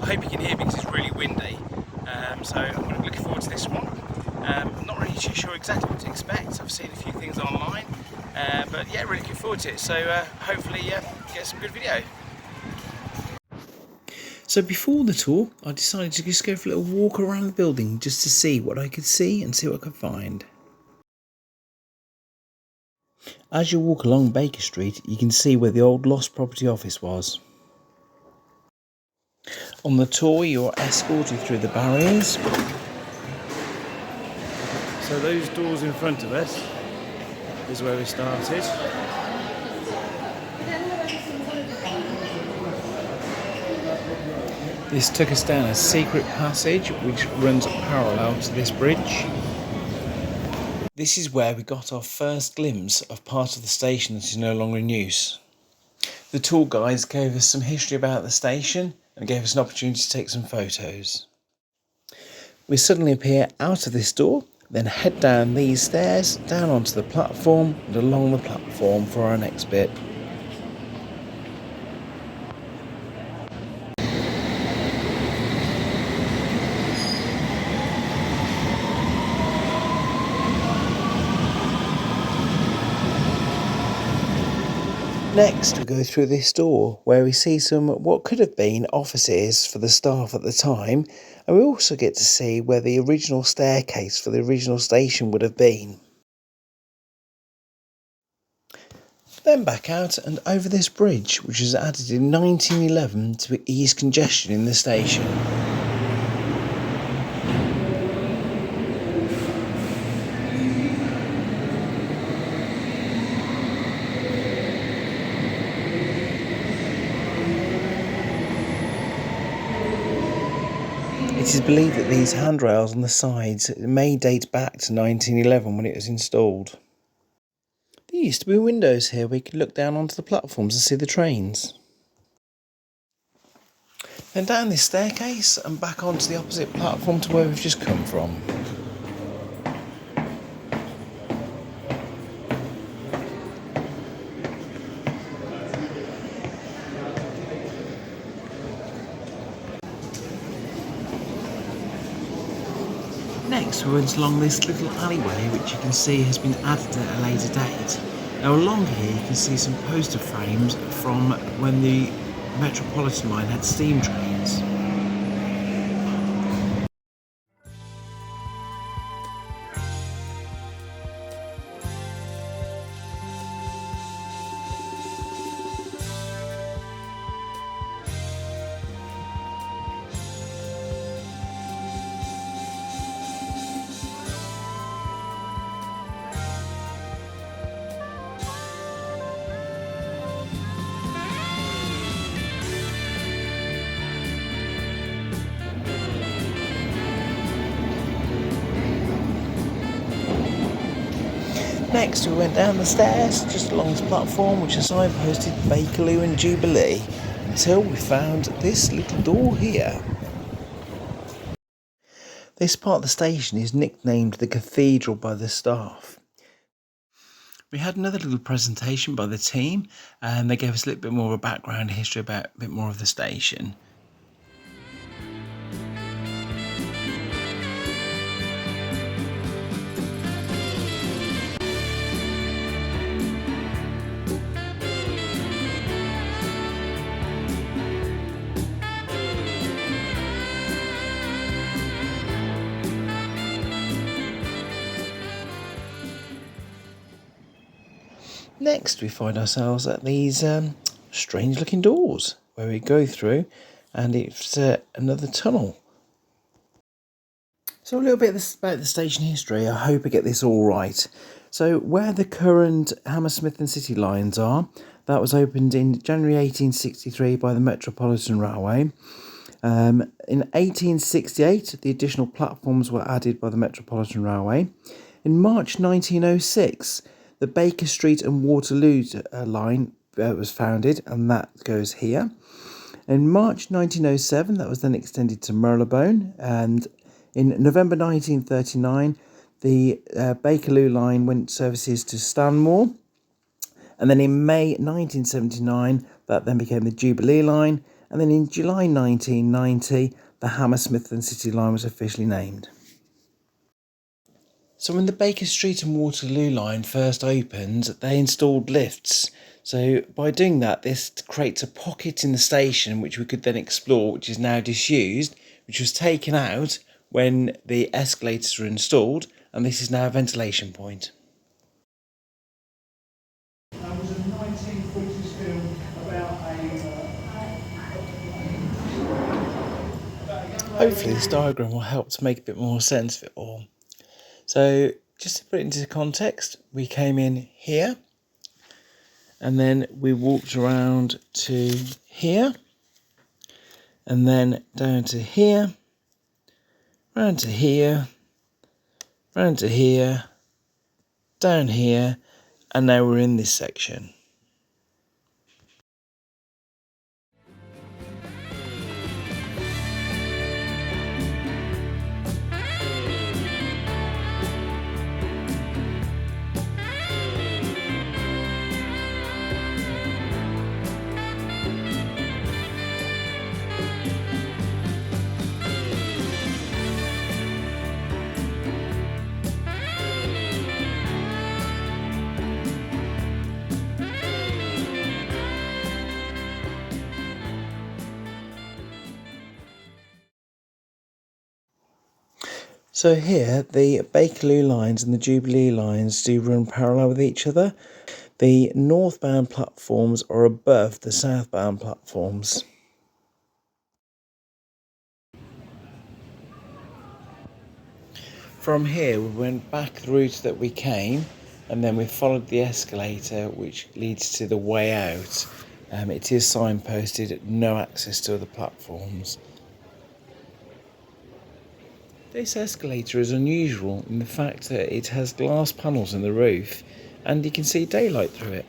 I hope you can hear me because it's really windy. So I'm really looking forward to this one. I'm not really too sure exactly what to expect. I've seen a few things online, but yeah, really looking forward to it. So hopefully get some good video. So before the tour, I decided to just go for a little walk around the building just to see what I could see and see what I could find. As you walk along Baker Street, you can see where the old Lost Property Office was. On the tour, you're escorted through the barriers. So those doors in front of us is where we started. This took us down a secret passage which runs parallel to this bridge. This is where we got our first glimpse of part of the station that is no longer in use. The tour guides gave us some history about the station and gave us an opportunity to take some photos. We suddenly appear out of this door, then head down these stairs, down onto the platform and along the platform for our next bit. Next, we go through this door where we see some what could have been offices for the staff at the time, and we also get to see where the original staircase for the original station would have been. Then back out and over this bridge, which was added in 1911 to ease congestion in the station. It is believed that these handrails on the sides may date back to 1911 when it was installed. There used to be windows here where you could look down onto the platforms and see the trains. Then down this staircase and back onto the opposite platform to where we've just come from. Next we went along this little alleyway which you can see has been added at a later date. Now along here you can see some poster frames from when the Metropolitan line had steam trains. Next we went down the stairs just along this platform which is signposted Bakerloo and Jubilee until we found this little door here. This part of the station is nicknamed the Cathedral by the staff. We had another little presentation by the team and they gave us a little bit more of a background history about a bit more of the station. Next we find ourselves at these strange looking doors where we go through and it's another tunnel. So a little bit about the station history. I hope I get this all right. So where the current Hammersmith and City lines are, that was opened in January 1863 by the Metropolitan Railway. In 1868 the additional platforms were added by the Metropolitan Railway. In March 1906 the Baker Street and Waterloo line was founded, and that goes here. In March 1907, that was then extended to Marylebone, and in November 1939, the Bakerloo line went services to Stanmore, and then in May 1979, that then became the Jubilee line, and then in July 1990 the Hammersmith and City line was officially named. So when the Baker Street and Waterloo line first opened, they installed lifts. So by doing that, this creates a pocket in the station which we could then explore, which is now disused, which was taken out when the escalators were installed, and this is now a ventilation point. That was a 1940s film about Hopefully this diagram will help to make a bit more sense of it all. So just to put it into context, we came in here and then we walked around to here and then down to here, round to here, round to here, down here, and now we're in this section. So here, the Bakerloo lines and the Jubilee lines do run parallel with each other. The northbound platforms are above the southbound platforms. From here, we went back the route that we came, and then we followed the escalator, which leads to the way out. It is signposted, no access to other platforms. This escalator is unusual in the fact that it has glass panels in the roof and you can see daylight through it.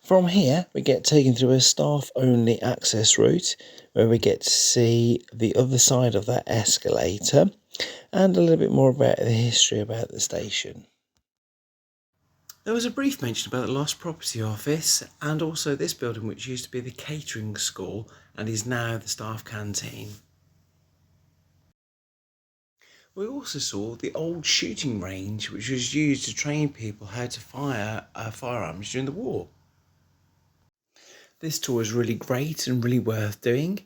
From here we get taken through a staff only access route where we get to see the other side of that escalator and a little bit more about the history about the station. There was a brief mention about the Lost Property Office and also this building which used to be the catering school and is now the staff canteen. We also saw the old shooting range which was used to train people how to fire firearms during the war. This tour is really great and really worth doing.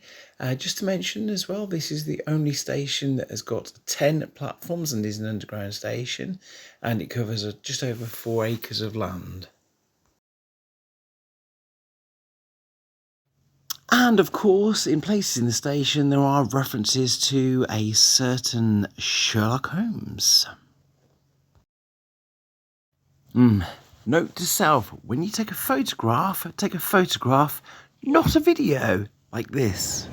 Just to mention as well, this is the only station that has got 10 platforms and is an underground station, and it covers just over 4 acres of land. And of course, in places in the station, there are references to a certain Sherlock Holmes. Note to self, when you take a photograph, not a video, like this.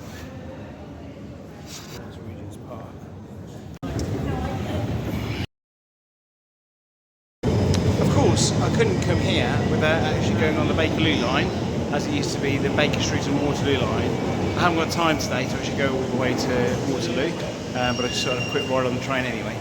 Of course, I couldn't come here without actually going on the Bakerloo line, as it used to be the Baker Street and Waterloo line. I haven't got time today to actually go all the way to Waterloo, but I just sort of a quick ride on the train anyway.